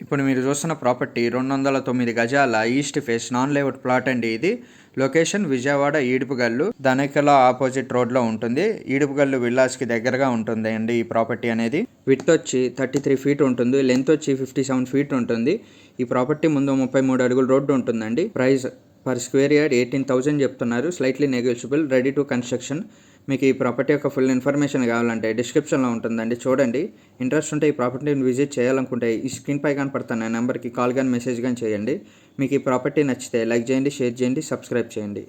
ఇప్పుడు మీరు చూస్తున్న ప్రాపర్టీ 209 గజాల east face non layout plot అండి. ఇది లొకేషన్ విజయవాడ ఈడుపుగల్లు ధనికల ఆపోజిట్ రోడ్లో ఉంటుంది. ఈడుపుగల్లు విల్లాస్కి దగ్గరగా ఉంటుంది అండి ఈ ప్రాపర్టీ అనేది. విడ్త్ వచ్చి 33 ఫీట్ ఉంటుంది, లెంత్ వచ్చి 57 ఫీట్ ఉంటుంది. ఈ ప్రాపర్టీ ముందు 33 అడుగుల రోడ్డు ఉంటుందండి. ప్రైస్ పర్ స్క్వేర్ యార్డ్ 18,000 చెప్తున్నారు. Slightly negotiable, ready to construction. మీకు ఈ ప్రాపర్టీ యొక్క ఫుల్ ఇన్ఫర్మేషన్ కావాలంటే డిస్క్రిప్షన్లో ఉంటుందండి, చూడండి. ఇంట్రెస్ట్ ఉంటే ఈ ప్రాపర్టీని విజిట్ చేయాలనుకుంటే ఈ స్క్రీన్ పై కనపడుతున్న నెంబర్కి కాల్ కానీ మెసేజ్ కానీ చేయండి. మీకు ఈ ప్రాపర్టీ నచ్చితే లైక్ చేయండి, షేర్ చేయండి, సబ్స్క్రైబ్ చేయండి.